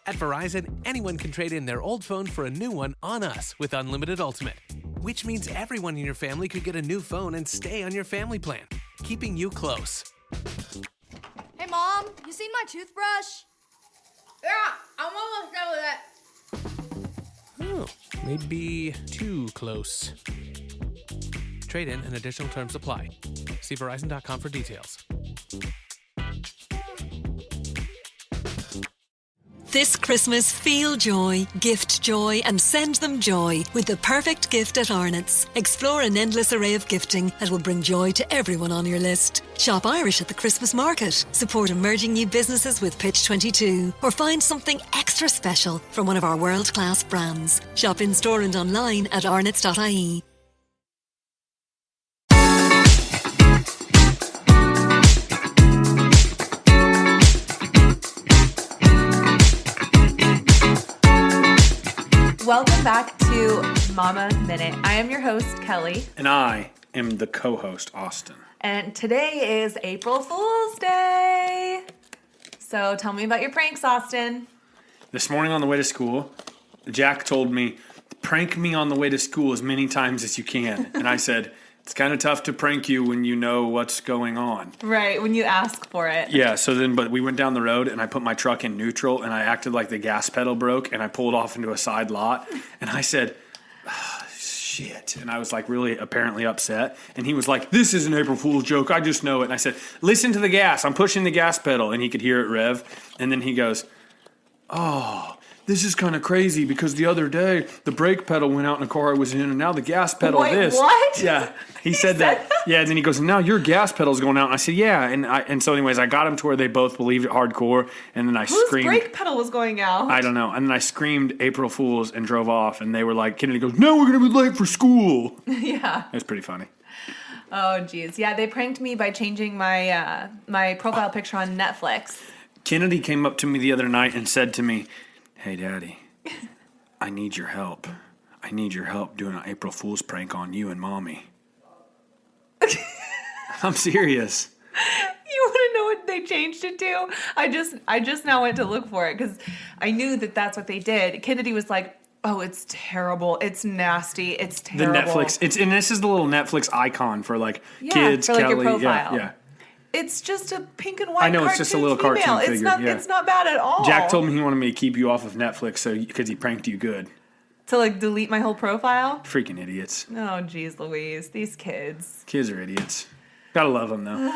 At Verizon, anyone can trade in their old phone for a new one on us with Unlimited Ultimate, which means everyone in your family could get a new phone and stay on your family plan, keeping you close. Hey, Mom, you seen my toothbrush? Yeah, I'm almost done with it. Oh, maybe too close. Trade in and additional terms apply. See Verizon.com for details. This Christmas, feel joy, gift joy, and send them joy with the perfect gift at Arnott's. Explore an endless array of gifting that will bring joy to everyone on your list. Shop Irish at the Christmas market, support emerging new businesses with Pitch 22, or find something extra special from one of our world-class brands. Shop in-store and online at arnotts.ie. Welcome back to Mama Minute. I am your host, Kelly. And I am the co-host, Austin. And today is April Fool's Day. So tell me about your pranks, Austin. This morning on the way to school, Jack told me, prank me on the way to school as many times as you can. And I said, it's kind of tough to prank you when you know what's going on. Right, when you ask for it. Yeah, but we went down the road and I put my truck in neutral and I acted like the gas pedal broke and I pulled off into a side lot. And I said, shit. And I was like really apparently upset. And he was like, this is an April Fool's joke. I just know it. And I said, listen to the gas. I'm pushing the gas pedal. And he could hear it rev. And then he goes, oh, this is kind of crazy because the other day the brake pedal went out in the car I was in and now the gas pedal Wait, what? Yeah, he said that. Yeah, and then he goes, now your gas pedal's going out. And I said, yeah. And so anyways, I got him to where they both believed it hardcore. And then I screamed. Whose brake pedal was going out? I don't know. And then I screamed April Fools and drove off. And they were like, Kennedy goes, no, we're going to be late for school. Yeah. It was pretty funny. Oh, geez. Yeah, they pranked me by changing my my profile picture on Netflix. Kennedy came up to me the other night and said to me, hey, Daddy, I need your help. I need your help doing an April Fool's prank on you and Mommy. I'm serious. You want to know what they changed it to? I just now went to look for it because I knew that that's what they did. Kennedy was like, oh, it's terrible. It's nasty. It's terrible. The Netflix. And this is the little Netflix icon for like kids, for like Kelly. your profile. Yeah. It's just a pink and white. I know, it's just a little female. cartoon figure. It's not bad at all. Jack told me he wanted me to keep you off of Netflix because he pranked you good. To like delete my whole profile? Freaking idiots. Oh, geez, Louise. These kids. Kids are idiots. Gotta love them, though.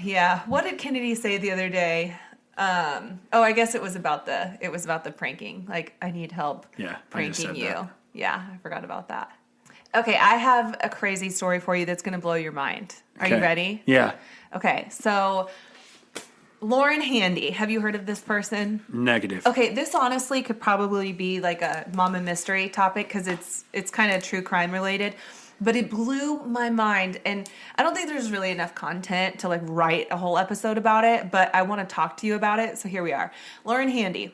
Yeah. What did Kennedy say the other day? I guess it was about the pranking. Like, I need help pranking you. That. Yeah, I forgot about that. Okay, I have a crazy story for you that's going to blow your mind. Are you ready? Yeah. Okay, so Lauren Handy. Have you heard of this person? Negative. Okay, this honestly could probably be like a mama mystery topic because it's kind of true crime related. But it blew my mind, and I don't think there's really enough content to like write a whole episode about it, but I want to talk to you about it, so here we are. Lauren Handy.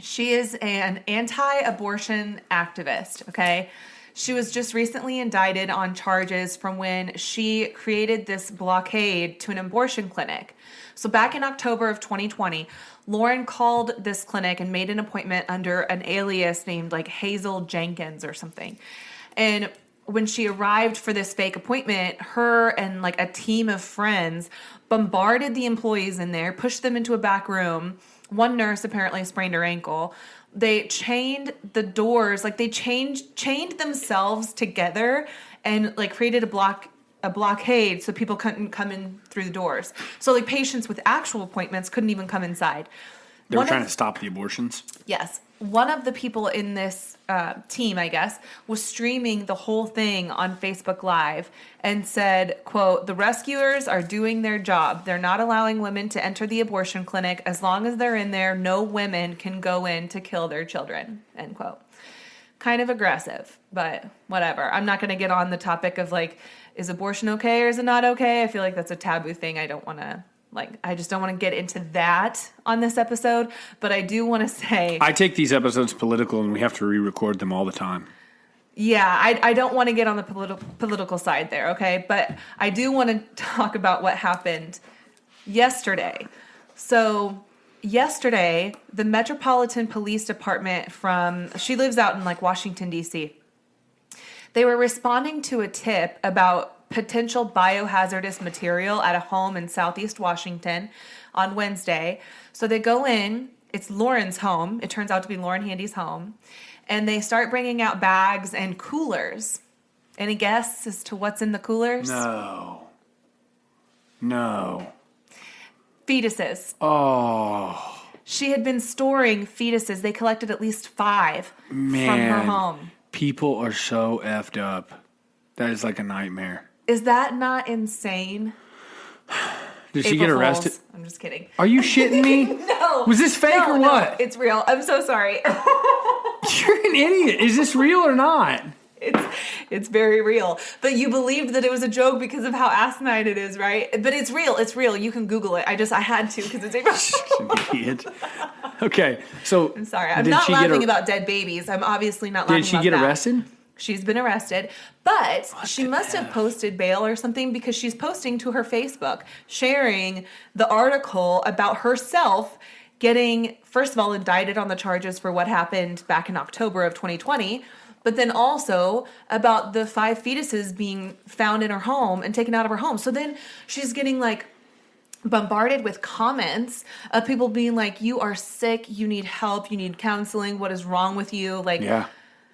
She is an anti-abortion activist, okay? She was just recently indicted on charges from when she created this blockade to an abortion clinic. So back in October of 2020, Lauren called this clinic and made an appointment under an alias named like Hazel Jenkins or something. And when she arrived for this fake appointment, her and like a team of friends bombarded the employees in there, pushed them into a back room. One nurse apparently sprained her ankle. They chained the doors, like they chained themselves together and like created a blockade so people couldn't come in through the doors. So like patients with actual appointments couldn't even come inside. They were trying to stop the abortions? Yes. One of the people in this team, I guess, was streaming the whole thing on Facebook Live and said, quote, "The rescuers are doing their job. They're not allowing women to enter the abortion clinic. As long as they're in there, no women can go in to kill their children," end quote. Kind of aggressive, but whatever. I'm not going to get on the topic of like, is abortion okay or is it not okay? I feel like that's a taboo thing. I just don't want to get into that on this episode, but I do want to say... I take these episodes political and we have to re-record them all the time. Yeah, I don't want to get on the political side there, okay? But I do want to talk about what happened yesterday. So yesterday, the Metropolitan Police Department she lives out in like Washington, D.C. They were responding to a tip about potential biohazardous material at a home in Southeast Washington on Wednesday. So they go in, it's Lauren's home. It turns out to be Lauren Handy's home. And they start bringing out bags and coolers. Any guess as to what's in the coolers? No. Fetuses. Oh. She had been storing fetuses. They collected at least 5 from her Man. home. People are so effed up. That is like a nightmare. Is that not insane? Did she get April arrested? Fools. I'm just kidding. Are you shitting me? No. Was this fake or what? It's real. I'm so sorry. You're an idiot. Is this real or not? It's very real. But you believed that it was a joke because of how asinine it is, right? But it's real. It's real. You can Google it. I had to because it's April. An idiot. Okay, so I'm sorry. I'm did not she get laughing about dead babies. I'm obviously not laughing Did she about get that. arrested? She's been arrested, but she must have posted bail or something because she's posting to her Facebook, sharing the article about herself getting, first of all, indicted on the charges for what happened back in October of 2020, but then also about the 5 fetuses being found in her home and taken out of her home. So then she's getting like bombarded with comments of people being like, you are sick, you need help, you need counseling, what is wrong with you? Like, Yeah,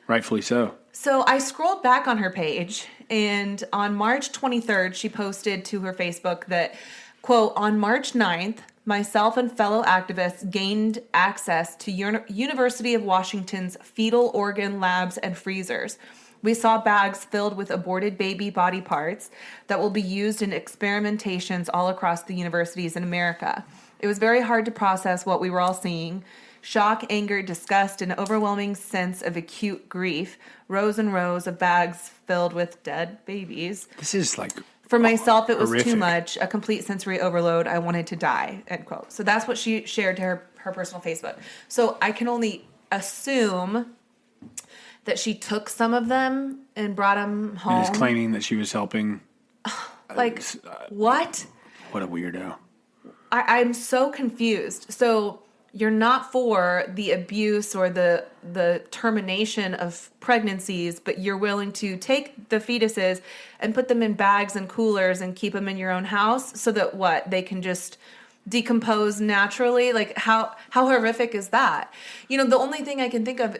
rightfully so. so I scrolled back on her page, and on March 23rd, she posted to her Facebook that, quote, on March 9th, myself and fellow activists gained access to University of Washington's fetal organ labs and freezers. We saw bags filled with aborted baby body parts that will be used in experimentations all across the universities in America. It was very hard to process what we were all seeing. Shock, anger, disgust, and overwhelming sense of acute grief. Rows and rows of bags filled with dead babies. This is like For myself, it was horrific. too much. A complete sensory overload. I wanted to die, end quote. So that's what she shared to her personal Facebook. So I can only assume that she took some of them and brought them home. And is claiming that she was helping. Like, what? What a weirdo. I'm so confused. So you're not for the abuse or the termination of pregnancies, but you're willing to take the fetuses and put them in bags and coolers and keep them in your own house so that what? They can just decompose naturally? Like, how horrific is that? You know, the only thing I can think of,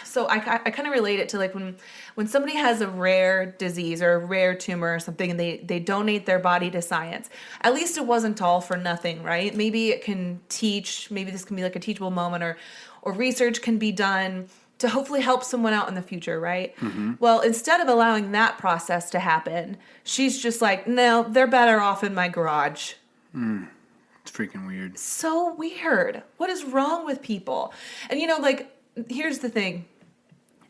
so I kind of relate it to like when somebody has a rare disease or a rare tumor or something and they donate their body to science. At least it wasn't all for nothing, right? Maybe it can teach, maybe this can be like a teachable moment or research can be done to hopefully help someone out in the future, right? Mm-hmm. Well, instead of allowing that process to happen, she's just like, no, they're better off in my garage. It's freaking weird. So weird. What is wrong with people? And you know, like, here's the thing.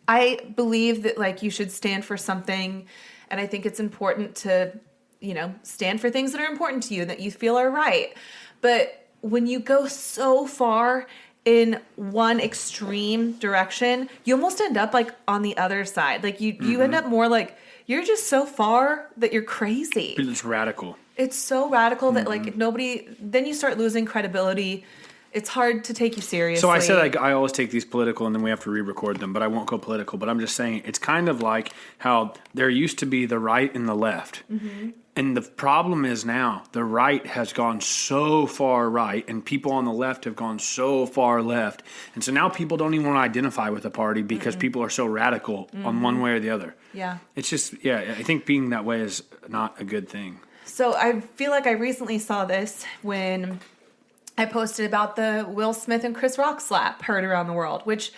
I believe that like you should stand for something, and I think it's important to, you know, stand for things that are important to you that you feel are right. But when you go so far in one extreme direction, you almost end up like on the other side. Like you end up more like you're just so far that you're crazy. It's radical. It's so radical that like then you start losing credibility. It's hard to take you seriously. So I said I always take these political and then we have to re-record them, but I won't go political. But I'm just saying it's kind of like how there used to be the right and the left. Mm-hmm. And the problem is now the right has gone so far right and people on the left have gone so far left. And so now people don't even want to identify with a party because people are so radical on one way or the other. Yeah. It's just, I think being that way is not a good thing. So I feel like I recently saw this when I posted about the Will Smith and Chris Rock slap heard around the world, which,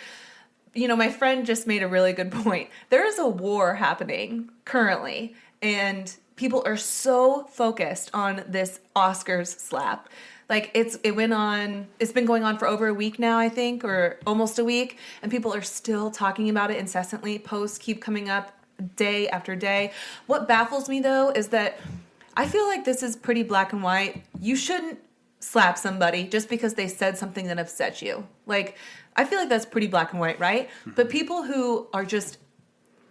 you know, my friend just made a really good point. There is a war happening currently, and people are so focused on this Oscars slap. Like it's been going on for over a week now, I think, or almost a week, and people are still talking about it incessantly. Posts keep coming up day after day. What baffles me though is that I feel like this is pretty black and white. You shouldn't slap somebody just because they said something that upset you. Like, I feel like that's pretty black and white, right? Mm-hmm. But people who are just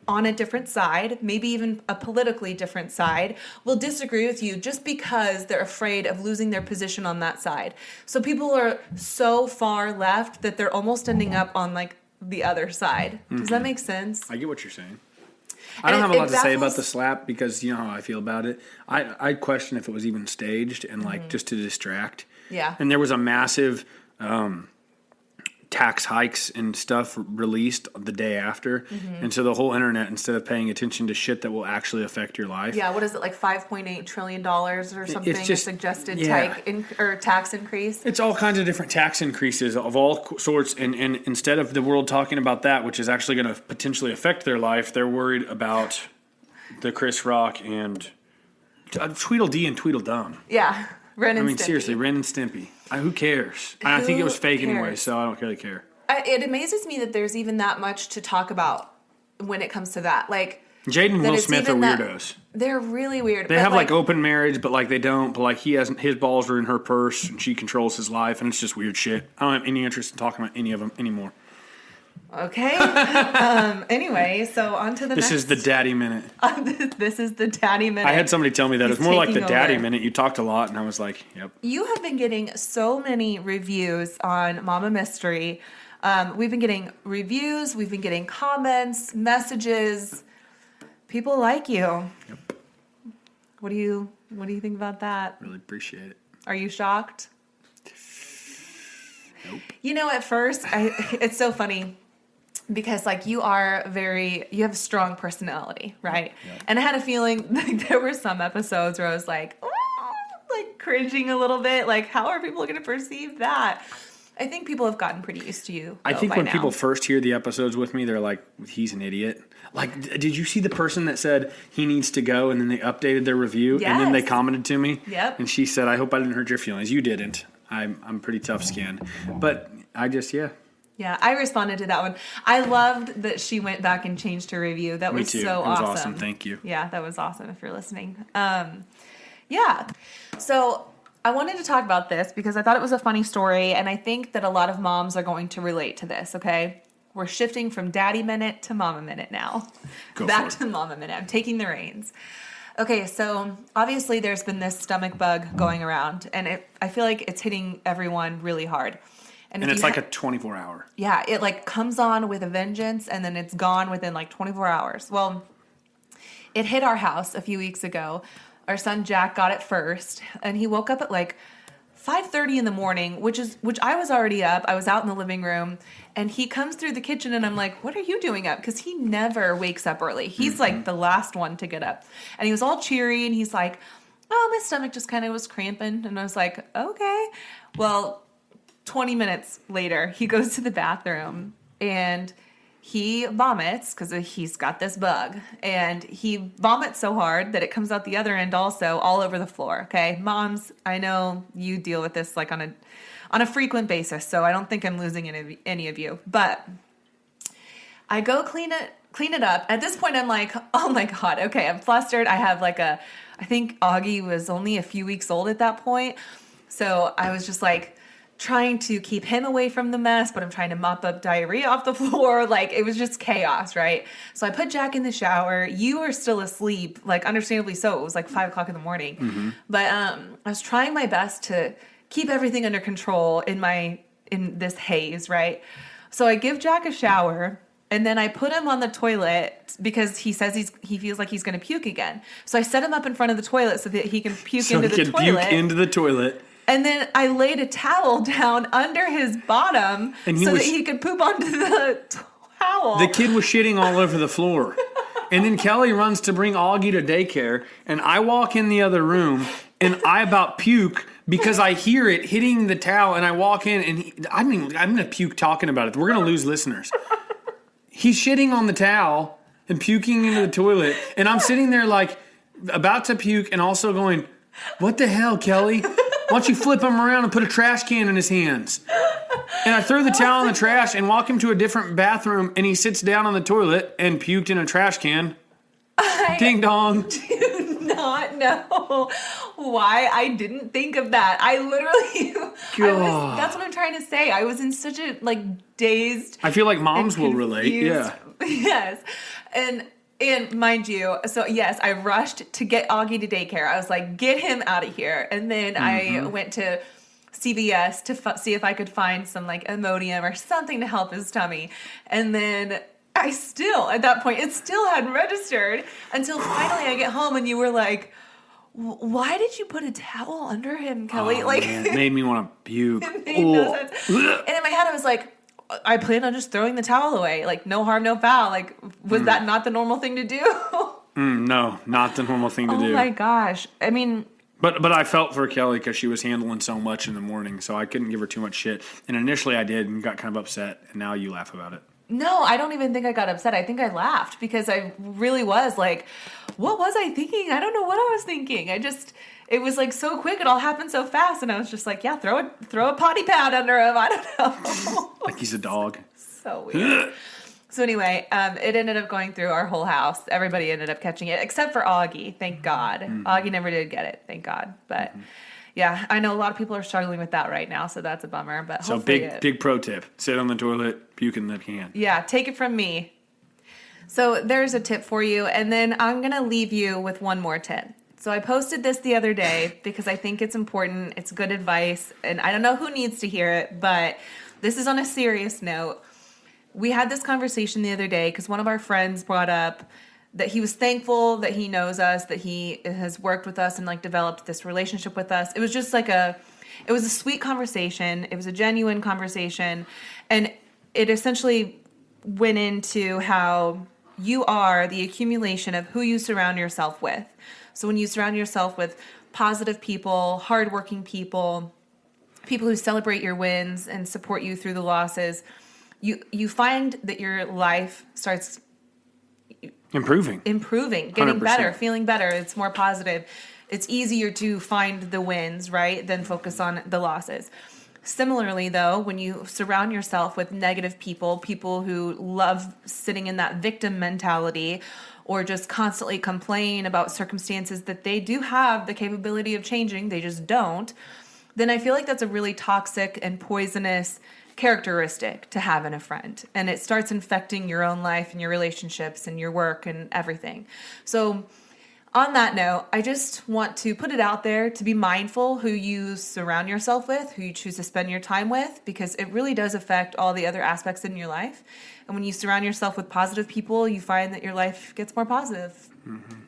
on a different side, maybe even a politically different side, will disagree with you just because they're afraid of losing their position on that side. So people are so far left that they're almost ending up on like the other side. Does that make sense? I get what you're saying. I don't have a lot to say about the slap because you know how I feel about it. I question if it was even staged and like just to distract. Yeah. And there was a massive tax hikes and stuff released the day after. And so the whole internet, instead of paying attention to shit that will actually affect your life. Yeah, what is it, like $5.8 trillion or something, It's just- a suggested yeah. tax increase? It's all kinds of different tax increases of all sorts. And instead of the world talking about that, which is actually going to potentially affect their life, they're worried about the Chris Rock and Tweedledee and Tweedledum. Yeah, Ren and Stimpy. Seriously, Ren and Stimpy. Who cares? I think it was fake anyway, cares? so I don't really care. It amazes me that there's even that much to talk about when it comes to that. Like, Jaden and that Will it's Smith are even that- weirdos. They're really weird. They but have like open marriage, but like they don't. But like his balls are in her purse, and she controls his life, and it's just weird shit. I don't have any interest in talking about any of them anymore. Okay. Anyway, so on to the This next. is the daddy minute. This is the daddy minute. I had somebody tell me that He's it's more like the taking daddy over. minute. You talked a lot, and I was like, yep. You have been getting so many reviews on Mama Mystery. We've been getting reviews. We've been getting comments, messages. People like you. Yep. What do you think about that? Really appreciate it. Are you shocked? Nope. You know, at first, it's so funny because like you have a strong personality, right? Yep. And I had a feeling like there were some episodes where I was like, "Oh," like cringing a little bit. Like, how are people going to perceive that? I think people have gotten pretty used to you. I though, think by when now. people first hear the episodes with me, they're like, he's an idiot. Like, did you see the person that said he needs to go and then they updated their review and then they Yes. commented to me? Yep. And she said, I hope I didn't hurt your feelings. You didn't. I'm pretty tough skinned. But I just, yeah. Yeah, I responded to that one. I loved that she went back and changed her review. That Me was too. so It was awesome. awesome. Thank you. Yeah, that was awesome if you're listening. Yeah. So I wanted to talk about this because I thought it was a funny story, and I think that a lot of moms are going to relate to this, okay? We're shifting from Daddy Minute to Mama Minute now. Go Back for it. to Mama Minute. I'm taking the reins. Okay, so obviously there's been this stomach bug going around, and I feel like it's hitting everyone really hard. And if it's you like a 24 hour. Yeah, it like comes on with a vengeance and then it's gone within like 24 hours. Well, it hit our house a few weeks ago. Our son Jack got it first, and he woke up at like 5:30 in the morning, which I was already up. I was out in the living room, and he comes through the kitchen, and I'm like, "What are you doing up?" Because he never wakes up early. He's like the last one to get up, and he was all cheery, and he's like, "Oh, my stomach just kind of was cramping," and I was like, "Okay." Well, 20 minutes later, he goes to the bathroom and he vomits because he's got this bug. And he vomits so hard that it comes out the other end also all over the floor. Okay, moms, I know you deal with this like on a frequent basis, so I don't think I'm losing any of you. But I go clean it up. At this point, I'm like, oh my God, okay, I'm flustered. I have like I think Augie was only a few weeks old at that point. So I was just like, trying to keep him away from the mess, but I'm trying to mop up diarrhea off the floor. Like, it was just chaos, right? So I put Jack in the shower. You were still asleep, like, understandably so. It was like 5 o'clock in the morning. Mm-hmm. But I was trying my best to keep everything under control in this haze, right? So I give Jack a shower, and then I put him on the toilet because he says he feels like he's going to puke again. So I set him up in front of the toilet so that he can puke into the toilet. Puke into the toilet. And then I laid a towel down under his bottom And that he could poop onto the towel. The kid was shitting all over the floor. And then Kelly runs to bring Augie to daycare, and I walk in the other room, and I about puke because I hear it hitting the towel, and I walk in, and I'm going to puke talking about it. We're going to lose listeners. He's shitting on the towel and puking into the toilet, and I'm sitting there like about to puke and also going, what the hell, Kelly? Why don't you flip him around and put a trash can in his hands? And I throw the towel in the trash and walk him to a different bathroom, and he sits down on the toilet and puked in a trash can. Ding dong. do not know why I didn't think of that. I literally, that's what I'm trying to say. I was in such a dazed. I feel like moms will relate. Yeah. Yes. And mind you, so yes, I rushed to get Augie to daycare. I was like, get him out of here. And then I went to CVS to see if I could find some Imodium or something to help his tummy. And then I still, at that point, it still hadn't registered until finally I get home and you were like, why did you put a towel under him, Kelly? Man, it made me want to puke. It made no sense. And in my head, I was like, I plan on just throwing the towel away. No harm, no foul. Was that not the normal thing to do? No, not the normal thing to do. Oh my gosh. I mean... But I felt for Kelly because she was handling so much in the morning, so I couldn't give her too much shit. And initially I did and got kind of upset, and now you laugh about it. No, I don't even think I got upset. I think I laughed because I really was like, what was I thinking? I don't know what I was thinking. It was so quick. It all happened so fast. And I was just like, yeah, throw a potty pad under him. I don't know. Like he's a dog. So weird. So anyway, it ended up going through our whole house. Everybody ended up catching it except for Augie. Thank God. Augie never did get it. Thank God. But yeah, I know a lot of people are struggling with that right now. So that's a bummer. But so big pro tip. Sit on the toilet, puke in the can. Yeah, take it from me. So there's a tip for you. And then I'm going to leave you with one more tip. So I posted this the other day because I think it's important. It's good advice. And I don't know who needs to hear it, but this is on a serious note. We had this conversation the other day because one of our friends brought up that he was thankful that he knows us, that he has worked with us and developed this relationship with us. It was just it was a sweet conversation. It was a genuine conversation. And it essentially went into how you are the accumulation of who you surround yourself with. So when you surround yourself with positive people, hardworking people, people who celebrate your wins and support you through the losses, you find that your life starts improving, getting 100%. Better, feeling better. It's more positive. It's easier to find the wins, right, than focus on the losses. Similarly, though, when you surround yourself with negative people who love sitting in that victim mentality or just constantly complain about circumstances that they do have the capability of changing, they just don't, then I feel like that's a really toxic and poisonous characteristic to have in a friend. And it starts infecting your own life and your relationships and your work and everything. So on that note, I just want to put it out there to be mindful who you surround yourself with, who you choose to spend your time with, because it really does affect all the other aspects in your life. And when you surround yourself with positive people, you find that your life gets more positive. Mm-hmm.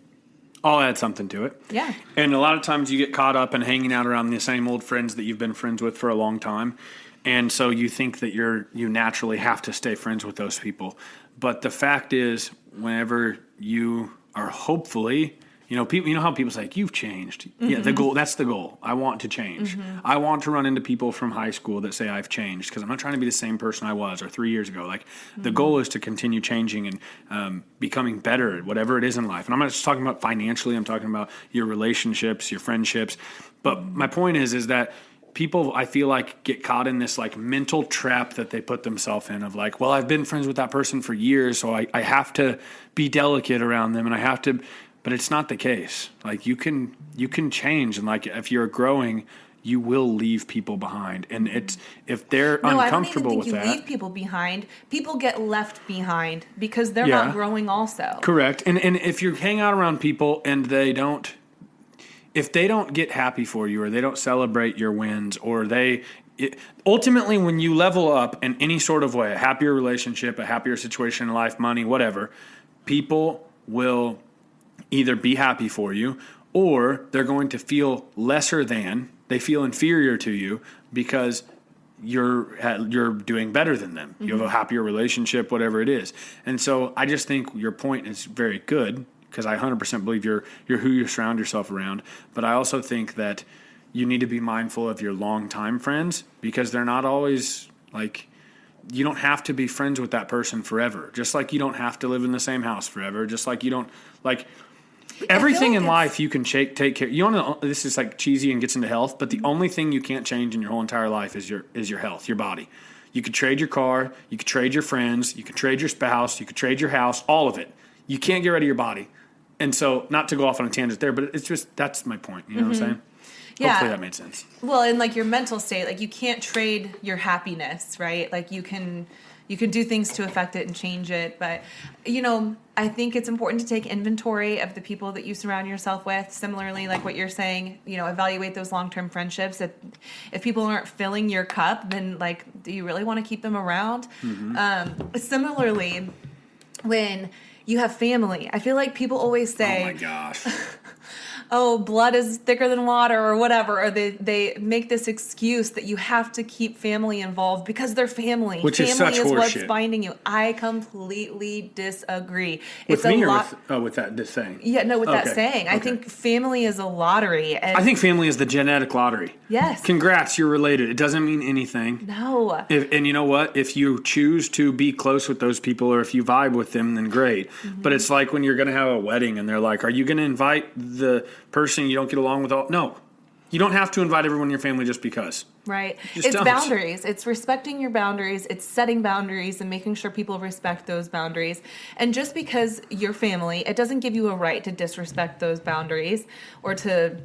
I'll add something to it. Yeah. And a lot of times you get caught up in hanging out around the same old friends that you've been friends with for a long time. And so you think that you naturally have to stay friends with those people. But the fact is, whenever you are hopefully, people, how people say, you've changed. Mm-hmm. Yeah, that's the goal. I want to change. Mm-hmm. I want to run into people from high school that say I've changed because I'm not trying to be the same person I was or 3 years ago. The goal is to continue changing and becoming better at whatever it is in life. And I'm not just talking about financially. I'm talking about your relationships, your friendships. But my point is that people, I feel like, get caught in this mental trap that they put themselves in of well, I've been friends with that person for years, so I have to be delicate around them and I have to, but it's not the case. You can change, and if you're growing, you will leave people behind. And it's, if they're uncomfortable with that. I don't even think you leave people behind. People get left behind because they're not growing also. Correct. And if you hang out around people and if they don't get happy for you or they don't celebrate your wins or ultimately when you level up in any sort of way, a happier relationship, a happier situation in life, money, whatever, people will either be happy for you or they're going to feel lesser than, they feel inferior to you because you're doing better than them. Mm-hmm. You have a happier relationship, whatever it is. And so I just think your point is very good, because I 100% believe you're who you surround yourself around. But I also think that you need to be mindful of your longtime friends because they're not always you don't have to be friends with that person forever. Just like you don't have to live in the same house forever. Just like you don't everything in life you can take care. You want to. This is cheesy and gets into health, but the only thing you can't change in your whole entire life is your health, your body. You could trade your car, you could trade your friends, you could trade your spouse, you could trade your house, all of it. You can't get rid of your body. And so, not to go off on a tangent there, but it's just, that's my point. You know what I'm saying? Yeah. Hopefully that made sense. Well, and like your mental state, like you can't trade your happiness, right? Like you can do things to affect it and change it. But, you know, I think it's important to take inventory of the people that you surround yourself with. Similarly, like what you're saying, you know, evaluate those long-term friendships. If people aren't filling your cup, then like, do you really want to keep them around? Similarly, when you have family, I feel like people always say, Oh my gosh. oh, blood is thicker than water or whatever, or they make this excuse that you have to keep family involved because they're family. Which is family such is what's horseshit. binding you. I completely disagree. With It's me a or lot. with this thing? Yeah, no, with that Okay, saying. I okay. think family is a lottery. And I think family is the genetic lottery. Yes. Congrats, you're related. It doesn't mean anything. No. And you know what? If you choose to be close with those people or if you vibe with them, then great. Mm-hmm. But it's like when you're going to have a wedding and they're like, are you going to invite the person you don't get along with? No. You don't have to invite everyone in your family just because. Right. Just It's don't. boundaries. It's respecting your boundaries. It's setting boundaries and making sure people respect those boundaries. And just because you're family, it doesn't give you a right to disrespect those boundaries or to,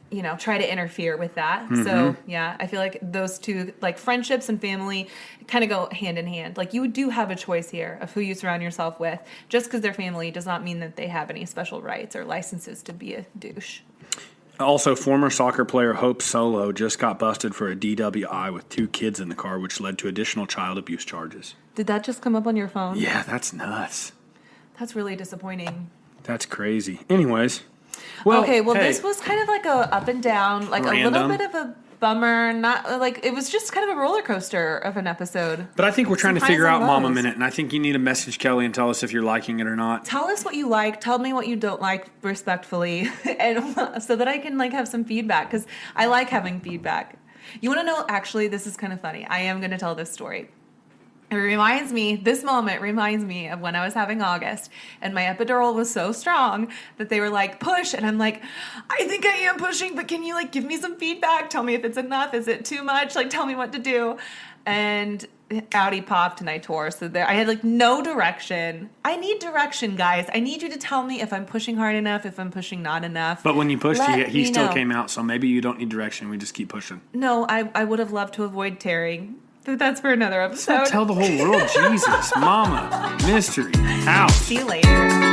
you know, try to interfere with that. Mm-hmm. So, yeah, I feel like those two, like friendships and family, kind of go hand in hand. Like you do have a choice here of who you surround yourself with. Just because they're family does not mean that they have any special rights or licenses to be a douche. Also, former soccer player Hope Solo just got busted for a DWI with 2 kids in the car, which led to additional child abuse charges. Did that just come up on your phone? Yeah, that's nuts. That's really disappointing. That's crazy. Anyways. Well, okay, well, hey, this was kind of like a up and down, like a Random. little bit of a bummer. Not like it was just kind of a roller coaster of an episode. But I think we're trying to Some figure highs out and Mama lows. Minute, and I think you need to message Kelly and tell us if you're liking it or not. Tell us what you like. Tell me what you don't like respectfully, and so that I can like have some feedback because I like having feedback. You want to know? Actually, this is kind of funny. I am going to tell this story. This moment reminds me of when I was having August and my epidural was so strong that they were like, push. And I'm like, I think I am pushing, but can you like give me some feedback? Tell me if it's enough. Is it too much? Like, tell me what to do. And Audi popped and I tore. So I had like no direction. I need direction, guys. I need you to tell me if I'm pushing hard enough, if I'm pushing not enough. But when you pushed, Let he me still know. came out, so maybe you don't need direction. We just keep pushing. No, I would have loved to avoid tearing. But that's for another episode. Tell the whole world, Jesus, Mama, mystery, house. See you later.